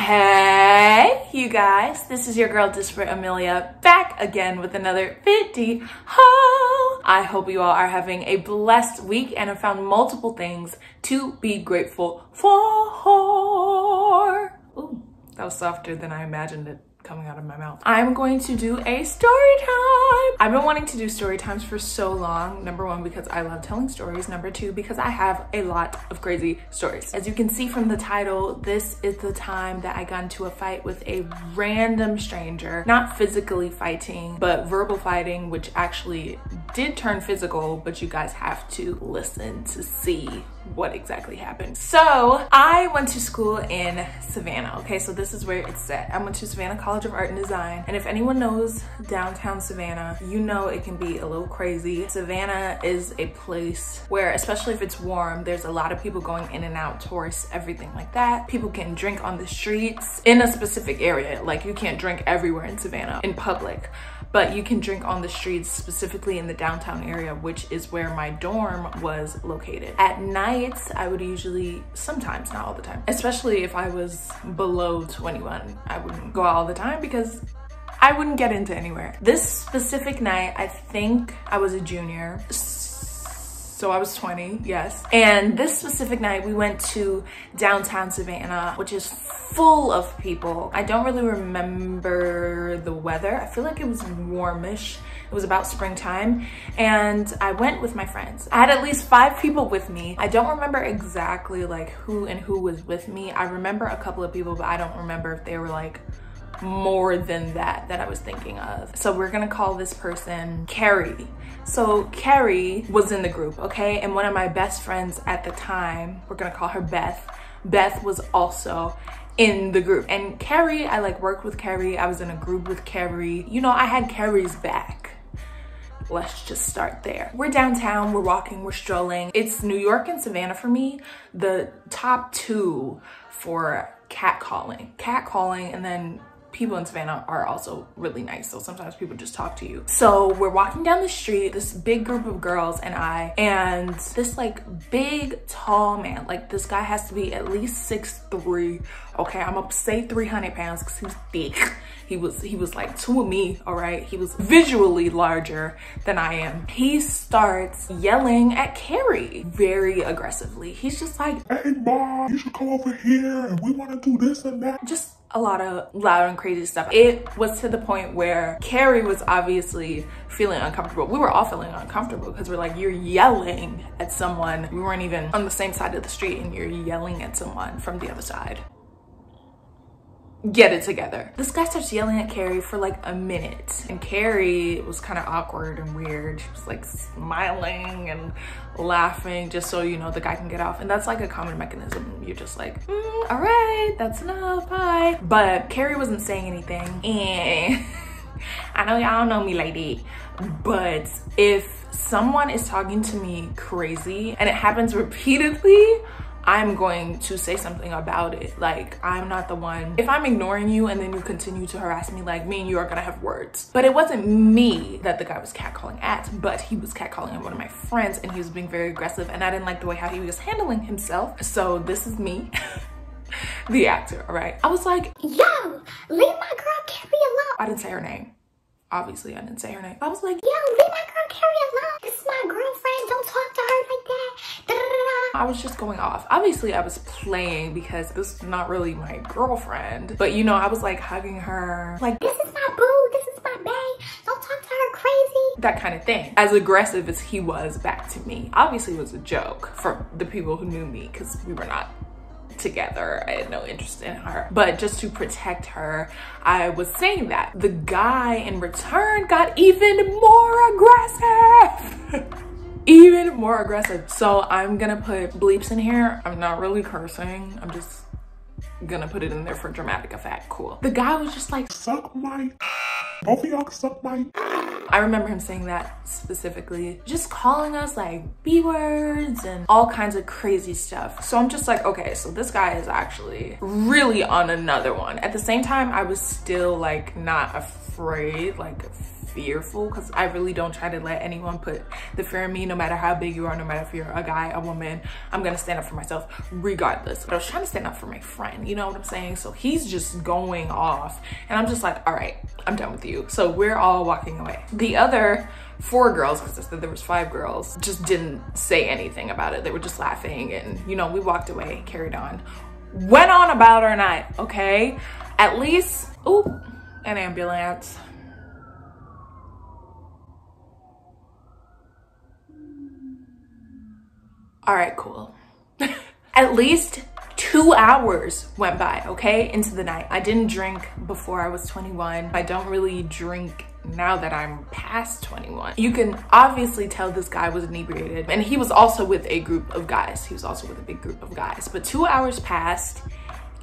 Hey, you guys, this is your girl Disparate Amelia back again with another VI-DE-OOO. I hope you all are having a blessed week and have found multiple things to be grateful for. Ooh, that was softer than I imagined it coming out of my mouth. I'm going to do a story time. I've been wanting to do story times for so long. Number one, because I love telling stories. Number two, because I have a lot of crazy stories. As you can see from the title, this is the time that I got into a fight with a random stranger. Not physically fighting, but verbal fighting, which actually did turn physical, but you guys have to listen to see what exactly happened. So I went to school in Savannah. Okay, so this is where it's set. I went to Savannah College of Art and Design, and if anyone knows downtown Savannah, you know it can be a little crazy. Savannah is a place where, especially if it's warm, there's a lot of people going in and out, tourists, everything like that. People can drink on the streets in a specific area. Like, you can't drink everywhere in Savannah in public, but you can drink on the streets, specifically in the downtown area, which is where my dorm was located. At night, I would usually, sometimes, not all the time, especially if I was below 21, I wouldn't go out all the time because I wouldn't get into anywhere. This specific night, I think I was a junior, so I was 20, yes. And this specific night, we went to downtown Savannah, which is full of people. I don't really remember the weather. I feel like it was warmish. It was about springtime, and I went with my friends. I had at least 5 people with me. I don't remember exactly like who was with me. I remember a couple of people, but I don't remember if they were like more than that I was thinking of. So we're gonna call this person Carrie. So Carrie was in the group, okay? And one of my best friends at the time, we're gonna call her Beth. Beth was also in the group. And Carrie, I like worked with Carrie. I was in a group with Carrie. You know, I had Carrie's back. Let's just start there. We're downtown, we're walking, we're strolling. It's New York and Savannah for me, the top 2 for catcalling. Catcalling, and then people in Savannah are also really nice, so sometimes people just talk to you. So we're walking down the street, this big group of girls and I, and this like big tall man, like this guy has to be at least 6'3". Okay, I'm gonna say 300 pounds because he was big. He was like 2 of me, all right? He was visually larger than I am. He starts yelling at Carrie very aggressively. He's just like, "Hey mom, you should come over here and we wanna do this and that." Just a lot of loud and crazy stuff. It was to the point where Carrie was obviously feeling uncomfortable. We were all feeling uncomfortable because we're like, you're yelling at someone. We weren't even on the same side of the street and you're yelling at someone from the other side. Get it together. This guy starts yelling at Carrie for like a minute, and Carrie was kind of awkward and weird. She was like smiling and laughing just so, you know, the guy can get off. And that's like a common mechanism. You're just like, all right, that's enough, bye. But Carrie wasn't saying anything. And I know y'all don't know me like that, but if someone is talking to me crazy and it happens repeatedly, I'm going to say something about it. Like, I'm not the one. If I'm ignoring you and then you continue to harass me, like, me and you are gonna have words. But it wasn't me that the guy was catcalling at, but he was catcalling at one of my friends, and he was being very aggressive, and I didn't like the way how he was handling himself. So this is me, the actor, all right? I was like, yo, leave my girl Carrie alone. I didn't say her name. Obviously, I didn't say her name. I was like, yo, leave my girl Carrie alone. This is my girlfriend. Don't talk to her like that. I was just going off. Obviously, I was playing because this is not really my girlfriend. But, you know, I was like hugging her. Like, this is my boo. This is my bae. Don't talk to her crazy. That kind of thing. As aggressive as he was back to me. Obviously, it was a joke for the people who knew me because we were not together. I had no interest in her, but just to protect her, I was saying that. The guy in return got even more aggressive. Even more aggressive. So I'm gonna put bleeps in here. I'm not really cursing. I'm just gonna put it in there for dramatic effect. Cool. The guy was just like, suck my, both of y'all can suck my. I remember him saying that specifically, just calling us like B words and all kinds of crazy stuff. So I'm just like, okay, so this guy is actually really on another one. At the same time, I was still like not afraid, like fearful, because I really don't try to let anyone put the fear in me, no matter how big you are, no matter if you're a guy, a woman. I'm gonna stand up for myself regardless. But I was trying to stand up for my friend, you know what I'm saying? So he's just going off and I'm just like, all right, I'm done with you. So we're all walking away. The other 4 girls, because I said there was 5 girls, just didn't say anything about it. They were just laughing, and you know, we walked away, carried on, went on about our night, okay? At least, ooh, an ambulance. All right, cool. At least 2 hours went by, okay, into the night. I didn't drink before I was 21. I don't really drink now that I'm past 21. You can obviously tell this guy was inebriated, and he was also with a group of guys. He was also with a big group of guys. But 2 hours passed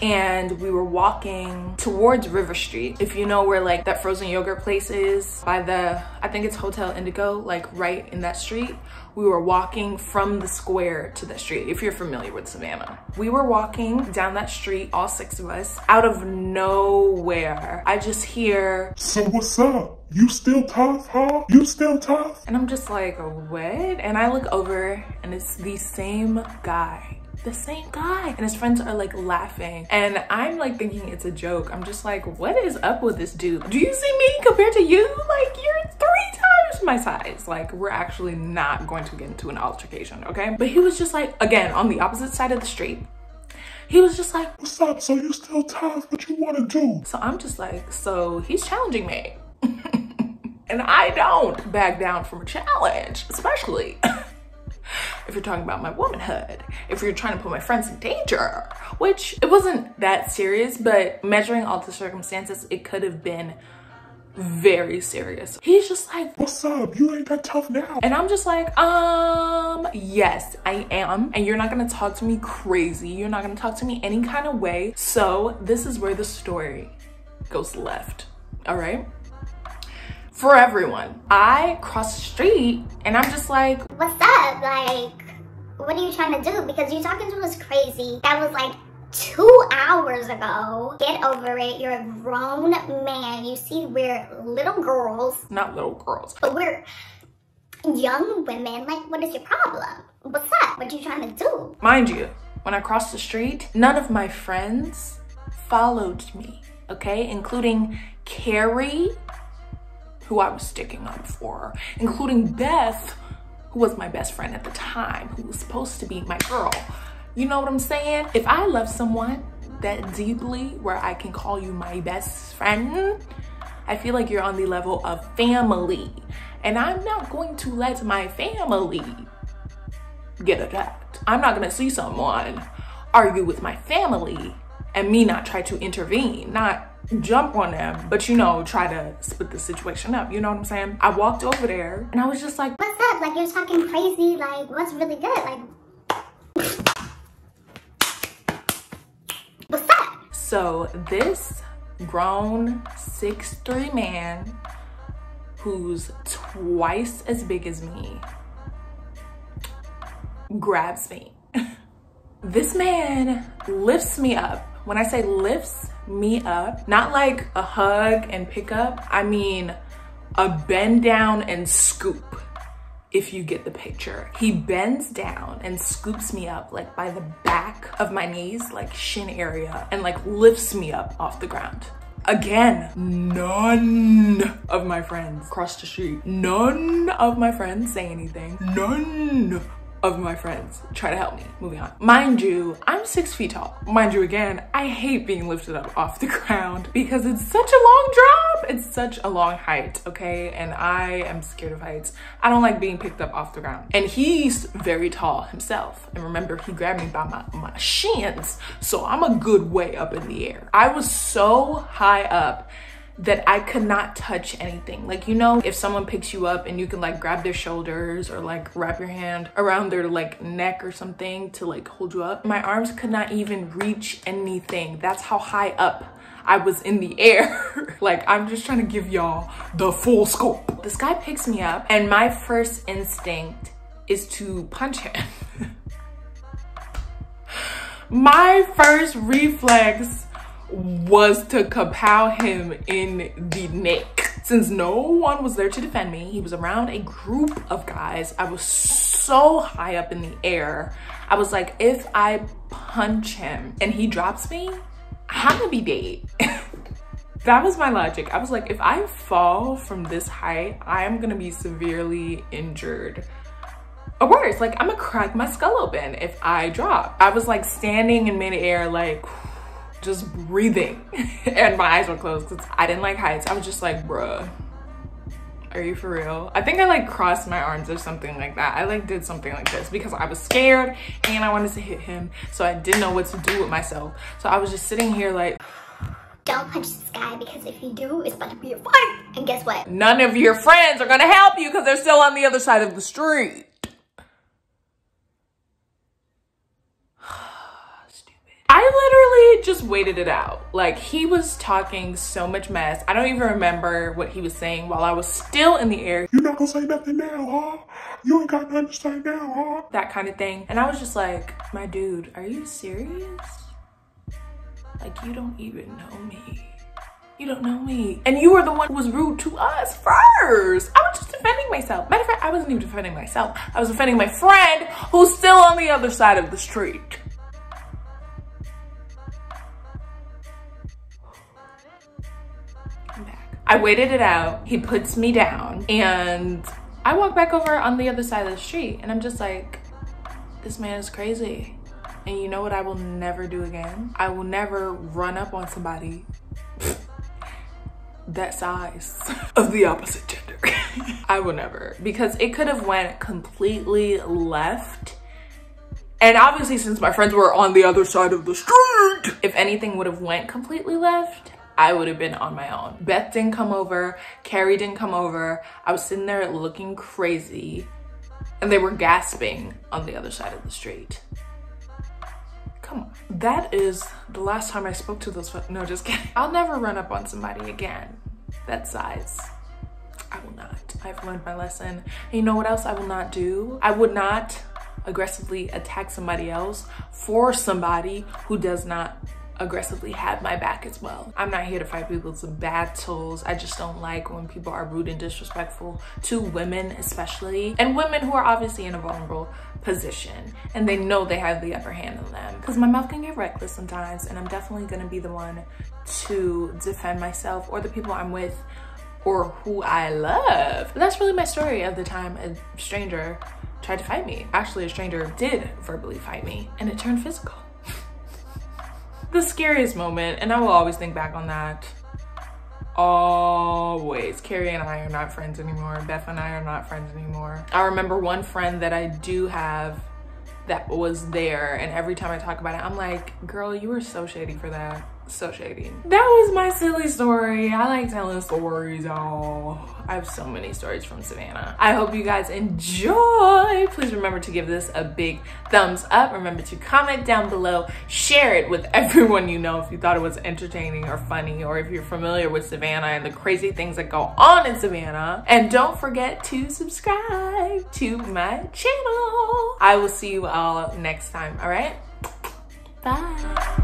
and we were walking towards River Street. If you know where like that frozen yogurt place is by the, I think it's Hotel Indigo, like right in that street. We were walking from the square to the street, if you're familiar with Savannah. We were walking down that street, all 6 of us. Out of nowhere, I just hear, "So what's up? You still tough, huh? You still tough?" And I'm just like, what? And I look over and it's the same guy. The same guy, and his friends are like laughing, and I'm like thinking it's a joke. I'm just like, what is up with this dude? Do you see me compared to you? Like, you're 3 times my size. Like, we're actually not going to get into an altercation, okay? But he was just like, again, on the opposite side of the street, he was just like, "What's up? So you still tough? What you want to do?" so I'm just like, so he's challenging me. And I don't back down from a challenge, especially if you're talking about my womanhood, if you're trying to put my friends in danger, which it wasn't that serious, but measuring all the circumstances, it could have been very serious. He's just like, "What's up? You ain't that tough now." and I'm just like, yes, I am. And you're not gonna talk to me crazy. You're not gonna talk to me any kind of way. So this is where the story goes left, all right? For everyone, I cross the street and I'm just like, "What's up? Like, what are you trying to do? Because you talking to us crazy. That was like 2 hours ago. Get over it. You're a grown man. You see, we're little girls." Not little girls, but we're young women. Like, what is your problem? What's up? What are you trying to do? mind you, when I crossed the street, none of my friends followed me, okay? Including Carrie, who I was sticking up for, including Beth, who was my best friend at the time, who was supposed to be my girl. You know what I'm saying? If I love someone that deeply where I can call you my best friend, I feel like you're on the level of family. And I'm not going to let my family get attacked. I'm not gonna see someone argue with my family and me not try to intervene, not jump on them, but you know, try to split the situation up. You know what I'm saying? I walked over there and I was just like, "What's up? Like, you're talking crazy. Like, what's really good? Like, what's up?" so this grown 6'3" man who's twice as big as me grabs me. This man lifts me up. When I say lifts me up, not like a hug and pick up, I mean a bend down and scoop, if you get the picture. He bends down and scoops me up like by the back of my knees, like shin area, and like lifts me up off the ground. Again, none of my friends cross the street. None of my friends say anything. None of my friends try to help me. Moving on. Mind you, I'm 6 feet tall. Mind you, again, I hate being lifted up off the ground because it's such a long drop. It's such a long height, okay? And I am scared of heights. I don't like being picked up off the ground. And he's very tall himself. And remember, he grabbed me by my shins. So I'm a good way up in the air. I was so high up that I could not touch anything. Like, you know, if someone picks you up and you can like grab their shoulders or like wrap your hand around their like neck or something to like hold you up, my arms could not even reach anything. That's how high up I was in the air. Like, I'm just trying to give y'all the full scope. This guy picks me up and my first instinct is to punch him. My first reflex was to kapow him in the neck. Since no one was there to defend me, he was around a group of guys. I was so high up in the air. I was like, if I punch him and he drops me, I'm gonna be dead. That was my logic. I was like, if I fall from this height, I am gonna be severely injured. Or worse, like I'm gonna crack my skull open if I drop. I was like standing in midair, like just breathing, and my eyes were closed because I didn't like heights. I was just like, bruh, are you for real? I think I like crossed my arms or something like that. I like did something like this because I was scared and I wanted to hit him. So I didn't know what to do with myself. So I was just sitting here like, don't punch this guy because if you do, it's about to be a fight. And guess what? none of your friends are gonna help you because they're still on the other side of the street. I literally just waited it out. Like, he was talking so much mess. I don't even remember what he was saying while I was still in the air. You not gonna say nothing now, huh? You ain't got nothing to say now, huh? That kind of thing. And I was just like, my dude, are you serious? Like, you don't even know me. You don't know me. And you were the one who was rude to us first. I was just defending myself. Matter of fact, I wasn't even defending myself. I was defending my friend who's still on the other side of the street. I waited it out. He puts me down and I walk back over on the other side of the street and I'm just like, this man is crazy. And you know what I will never do again? I will never run up on somebody that size of the opposite gender. I will never, because it could have went completely left. And obviously since my friends were on the other side of the street, if anything would have went completely left, I would have been on my own. Beth didn't come over, Carrie didn't come over. I was sitting there looking crazy and they were gasping on the other side of the street. Come on. That is the last time I spoke to those folks. No, just kidding. I'll never run up on somebody again that size. I will not. I've learned my lesson. And you know what else I will not do? I would not aggressively attack somebody else for somebody who does not aggressively have my back as well. I'm not here to fight people's battles. I just don't like when people are rude and disrespectful to women, especially, and women who are obviously in a vulnerable position and they know they have the upper hand on them, because my mouth can get reckless sometimes and I'm definitely going to be the one to defend myself or the people I'm with or who I love. But that's really my story of the time a stranger tried to fight me. Actually, a stranger did verbally fight me and it turned physical. The scariest moment, and I will always think back on that. Always. Carrie and I are not friends anymore. Beth and I are not friends anymore. I remember one friend that I do have that was there, and every time I talk about it, I'm like, girl, you were so shady for that. So shady. That was my silly story. I like telling stories, y'all. I have so many stories from Savannah. I hope you guys enjoy. Please remember to give this a big thumbs up. Remember to comment down below. Share it with everyone you know if you thought it was entertaining or funny, or if you're familiar with Savannah and the crazy things that go on in Savannah. And don't forget to subscribe to my channel. I will see you all next time, all right? Bye.